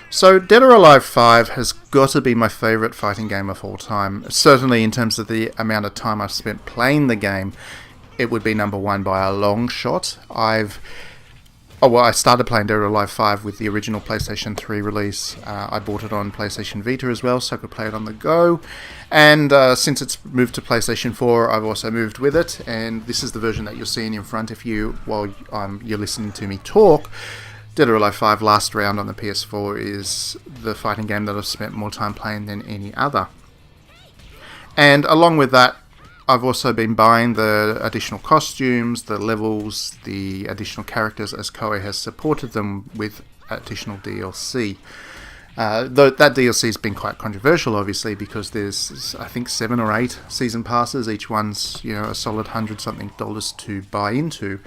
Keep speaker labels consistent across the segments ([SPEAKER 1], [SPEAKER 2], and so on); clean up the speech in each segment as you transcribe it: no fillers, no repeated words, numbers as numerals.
[SPEAKER 1] So, Dead or Alive 5 has got to be my favourite fighting game of all time. Certainly in terms of the amount of time I've spent playing the game, it would be number one by a long shot. I started playing Dead or Alive 5 with the original PlayStation 3 release. I bought it on PlayStation Vita as well, so I could play it on the go. And since it's moved to PlayStation 4, I've also moved with it. And this is the version that you're seeing in front of you while you're listening to me talk. Dead or Alive 5 Last Round on the PS4 is the fighting game that I've spent more time playing than any other. And along with that, I've also been buying the additional costumes, the levels, the additional characters as Koei has supported them with additional DLC. Though that DLC has been quite controversial, obviously, because there's, I think, 7 or 8 season passes. Each one's, a solid $100-something to buy into.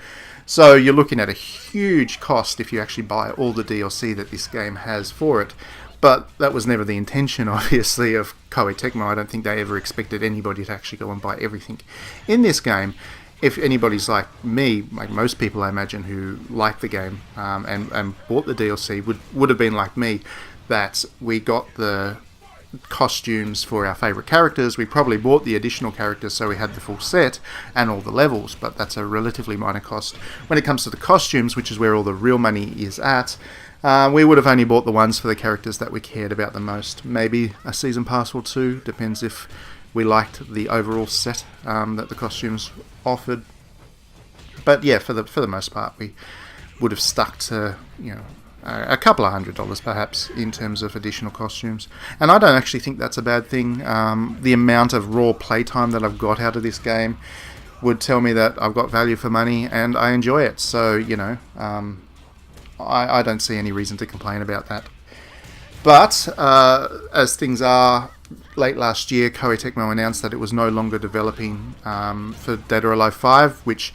[SPEAKER 1] So you're looking at a huge cost if you actually buy all the DLC that this game has for it. But that was never the intention, obviously, of Koei Tecmo. I don't think they ever expected anybody to actually go and buy everything in this game. If anybody's like me, like most people I imagine who like the game and bought the DLC, would have been like me, that we got the costumes for our favourite characters. We probably bought the additional characters so we had the full set and all the levels, but that's a relatively minor cost. When it comes to the costumes, which is where all the real money is at, we would have only bought the ones for the characters that we cared about the most. Maybe a season pass or two, depends if we liked the overall set that the costumes offered. But yeah, for the most part, we would have stuck to, a couple of $100 perhaps in terms of additional costumes. And I don't actually think that's a bad thing. The amount of raw playtime that I've got out of this game would tell me that I've got value for money and I enjoy it. So, I don't see any reason to complain about that. But as things are, late last year, Koei Tecmo announced that it was no longer developing for Dead or Alive 5, which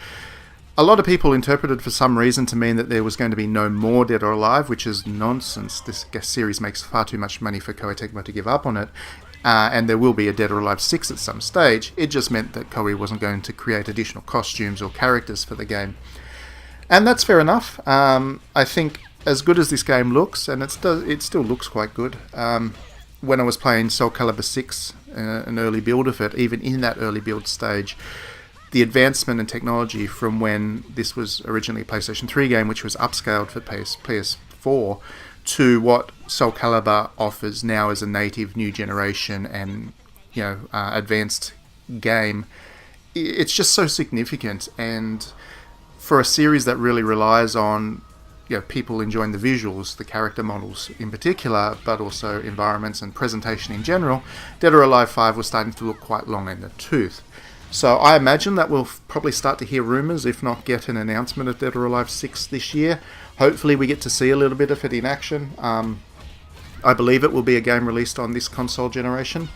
[SPEAKER 1] a lot of people interpreted for some reason to mean that there was going to be no more Dead or Alive, which is nonsense. This series makes far too much money for Koei Tecmo to give up on it, and there will be a Dead or Alive 6 at some stage. It just meant that Koei wasn't going to create additional costumes or characters for the game. And that's fair enough. I think as good as this game looks, and it still looks quite good, when I was playing Soul Calibur 6, an early build of it, even in that early build stage, the advancement in technology from when this was originally a PlayStation 3 game, which was upscaled for PS4, to what Soul Calibur offers now as a native new generation and advanced game, it's just so significant. And for a series that really relies on people enjoying the visuals, the character models in particular, but also environments and presentation in general, Dead or Alive 5 was starting to look quite long in the tooth. So I imagine that we'll probably start to hear rumours, if not get an announcement of Dead or Alive 6 this year. Hopefully we get to see a little bit of it in action. I believe it will be a game released on this console generation,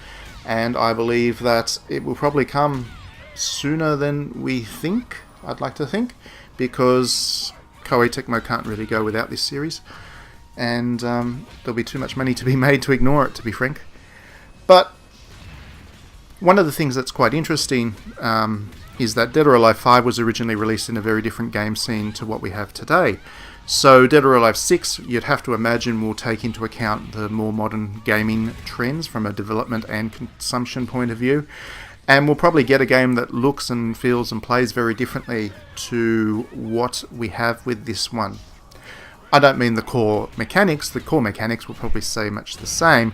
[SPEAKER 1] and I believe that it will probably come sooner than we think, I'd like to think, because Koei Tecmo can't really go without this series, and there'll be too much money to be made to ignore it, to be frank. But one of the things that's quite interesting is that Dead or Alive 5 was originally released in a very different game scene to what we have today. So Dead or Alive 6, you'd have to imagine, will take into account the more modern gaming trends from a development and consumption point of view. And we'll probably get a game that looks and feels and plays very differently to what we have with this one. I don't mean the core mechanics. The core mechanics will probably stay much the same.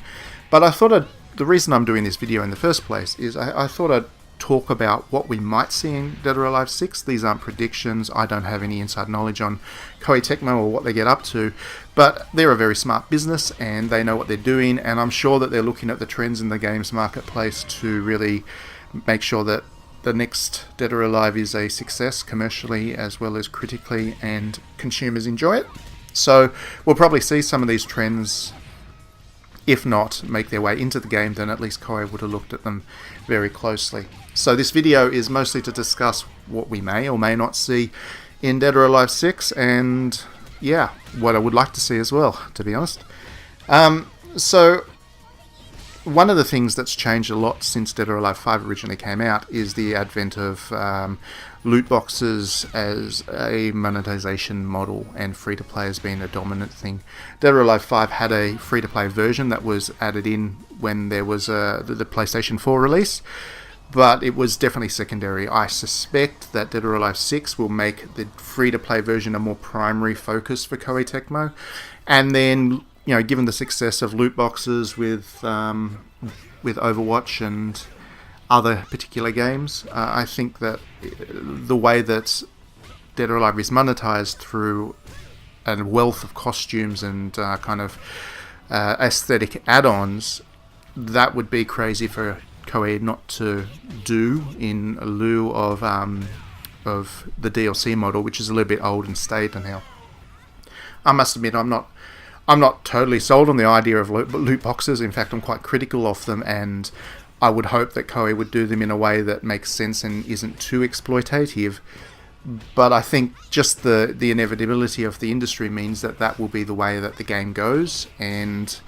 [SPEAKER 1] But I thought the reason I'm doing this video in the first place is I thought I'd talk about what we might see in Dead or Alive 6. These aren't predictions. I don't have any inside knowledge on Koei Tecmo or what they get up to. But they're a very smart business and they know what they're doing. And I'm sure that they're looking at the trends in the games marketplace to really make sure that the next Dead or Alive is a success commercially as well as critically, and consumers enjoy it. So we'll probably see some of these trends, if not make their way into the game, then at least Koei would have looked at them very closely. So this video is mostly to discuss what we may or may not see in Dead or Alive 6, and what I would like to see as well, to be honest. So one of the things that's changed a lot since Dead or Alive 5 originally came out is the advent of loot boxes as a monetization model, and free-to-play has been a dominant thing. Dead or Alive 5 had a free-to-play version that was added in when there was the PlayStation 4 release, but it was definitely secondary. I suspect that Dead or Alive 6 will make the free-to-play version a more primary focus for Koei Tecmo, and then, you know, given the success of loot boxes with Overwatch and other particular games, I think that the way that Dead or Alive is monetized through a wealth of costumes and kind of aesthetic add-ons, that would be crazy for Koei not to do in lieu of the DLC model, which is a little bit old and stale now. I must admit, I'm not totally sold on the idea of loot boxes. In fact, I'm quite critical of them, and I would hope that Koei would do them in a way that makes sense and isn't too exploitative. But I think just the inevitability of the industry means that that will be the way that the game goes, and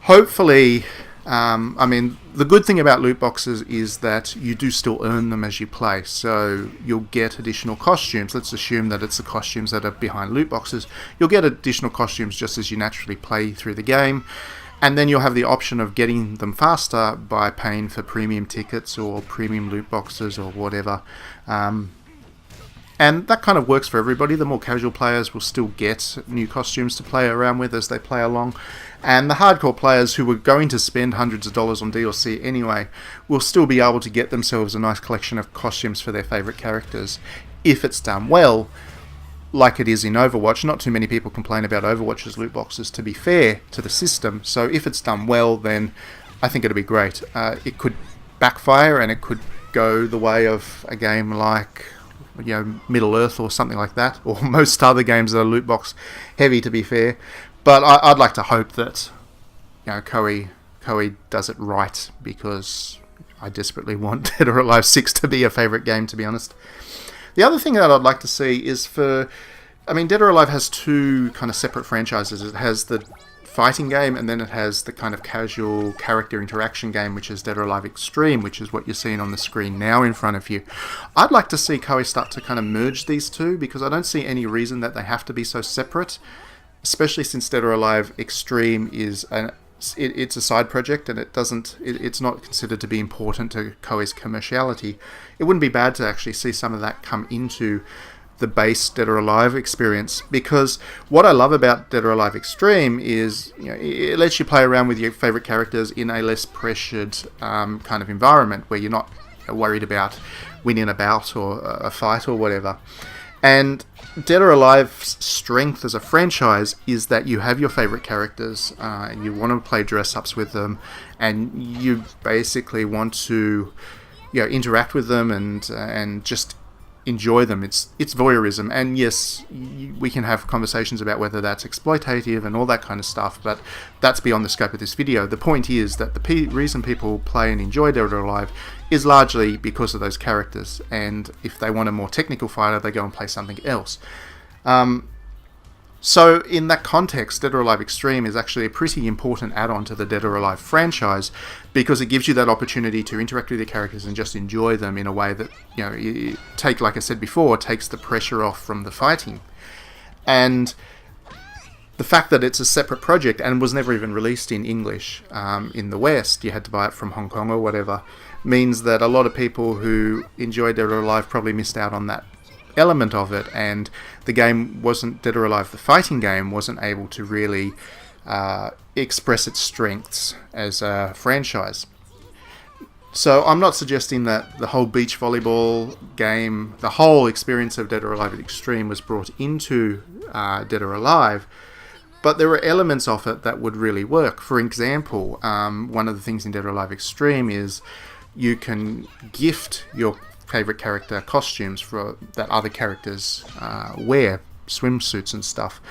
[SPEAKER 1] hopefully, I mean, the good thing about loot boxes is that you do still earn them as you play, so you'll get additional costumes. Let's assume that it's the costumes that are behind loot boxes. You'll get additional costumes just as you naturally play through the game, and then you'll have the option of getting them faster by paying for premium tickets or premium loot boxes or whatever. And that kind of works for everybody. The more casual players will still get new costumes to play around with as they play along. And the hardcore players who were going to spend hundreds of dollars on DLC anyway will still be able to get themselves a nice collection of costumes for their favourite characters if it's done well, like it is in Overwatch. Not too many people complain about Overwatch's loot boxes, to be fair to the system. So if it's done well, then I think it'll be great. It could backfire, and it could go the way of a game like, you know, Middle-earth or something like that, or most other games that are loot box heavy, to be fair. But I'd like to hope that, you know, Koei does it right, because I desperately want Dead or Alive 6 to be a favourite game, to be honest. The other thing that I'd like to see is Dead or Alive has two kind of separate franchises. It has the fighting game, and then it has the kind of casual character interaction game, which is Dead or Alive Xtreme, which is what you're seeing on the screen now in front of you. I'd like to see Koei start to kind of merge these two, because I don't see any reason that they have to be so separate, especially since Dead or Alive Xtreme is it's a side project, and it's not considered to be important to Koei's commerciality. It wouldn't be bad to actually see some of that come into the base Dead or Alive experience, because what I love about Dead or Alive Xtreme is, you know, it lets you play around with your favourite characters in a less pressured kind of environment, where you're not worried about winning a bout or a fight or whatever. And Dead or Alive's strength as a franchise is that you have your favourite characters, you want to play dress-ups with them, and you basically want to, you know, interact with them and just enjoy them. It's voyeurism, and yes, we can have conversations about whether that's exploitative and all that kind of stuff, but that's beyond the scope of this video. The point is that the reason people play and enjoy Dead or Alive is largely because of those characters, and if they want a more technical fighter, they go and play something else. So in that context, Dead or Alive Xtreme is actually a pretty important add-on to the Dead or Alive franchise, because it gives you that opportunity to interact with your characters and just enjoy them in a way that, you know, like I said before, takes the pressure off from the fighting. And the fact that it's a separate project and was never even released in English in the West, you had to buy it from Hong Kong or whatever, means that a lot of people who enjoy Dead or Alive probably missed out on that element of it, and the game wasn't, Dead or Alive the fighting game wasn't able to really express its strengths as a franchise. So I'm not suggesting that the whole beach volleyball game, the whole experience of Dead or Alive Xtreme was brought into Dead or Alive, but there were elements of it that would really work. For example, one of the things in Dead or Alive Xtreme is you can gift your favourite character costumes that other characters wear, swimsuits and stuff.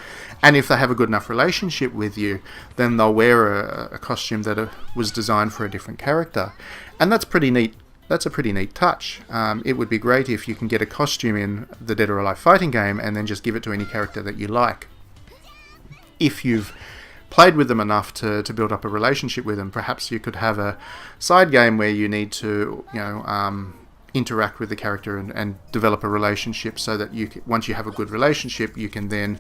[SPEAKER 1] And if they have a good enough relationship with you, then they'll wear a costume that was designed for a different character. And that's pretty neat. That's a pretty neat touch. It would be great if you can get a costume in the Dead or Alive fighting game and then just give it to any character that you like. If you've played with them enough to build up a relationship with them. Perhaps you could have a side game where you need to, interact with the character and develop a relationship, so that once you have a good relationship, you can then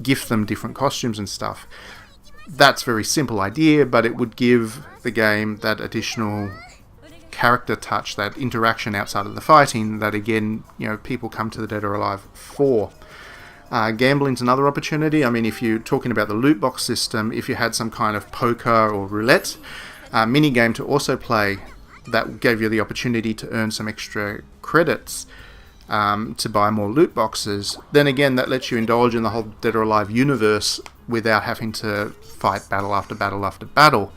[SPEAKER 1] gift them different costumes and stuff. That's a very simple idea, but it would give the game that additional character touch, that interaction outside of the fighting, that again, people come to the Dead or Alive for. Gambling's another opportunity. I mean, if you're talking about the loot box system, if you had some kind of poker or roulette mini game to also play, that gave you the opportunity to earn some extra credits to buy more loot boxes, then again, that lets you indulge in the whole Dead or Alive universe without having to fight battle after battle after battle.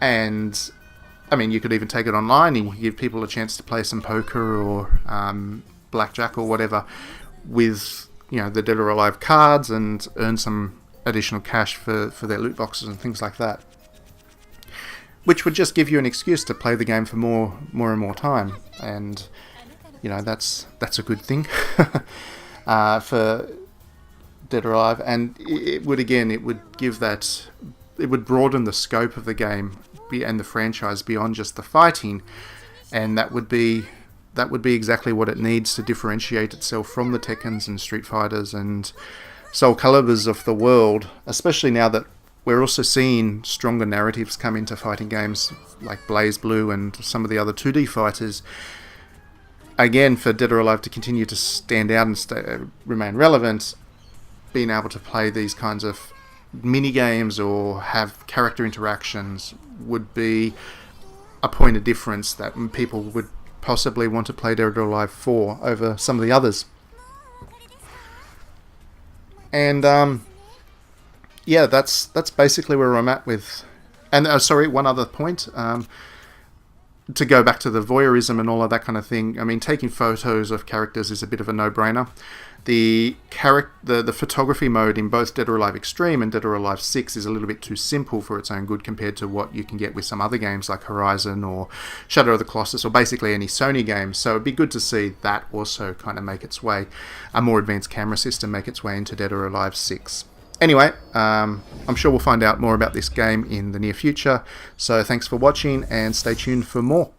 [SPEAKER 1] And I mean, you could even take it online and give people a chance to play some poker or blackjack or whatever with the Dead or Alive cards, and earn some additional cash for their loot boxes and things like that, which would just give you an excuse to play the game for more and more time. And that's a good thing for Dead or Alive. And it would broaden the scope of the game and the franchise beyond just the fighting, and that would be exactly what it needs to differentiate itself from the Tekkens and Street Fighters and Soul Caliburs of the world, especially now that we're also seeing stronger narratives come into fighting games like BlazBlue and some of the other 2D fighters. Again, for Dead or Alive to continue to stand out and remain relevant, being able to play these kinds of mini-games or have character interactions would be a point of difference that people would possibly want to play Dead or Alive 4 over some of the others. And that's basically where I'm at with. And one other point. To go back to the voyeurism and all of that kind of thing. I mean, taking photos of characters is a bit of a no-brainer. The photography mode in both Dead or Alive Xtreme and Dead or Alive 6 is a little bit too simple for its own good compared to what you can get with some other games like Horizon or Shadow of the Colossus or basically any Sony game. So it'd be good to see that also kind of make its way, a more advanced camera system make its way into Dead or Alive 6. Anyway, I'm sure we'll find out more about this game in the near future. So thanks for watching and stay tuned for more.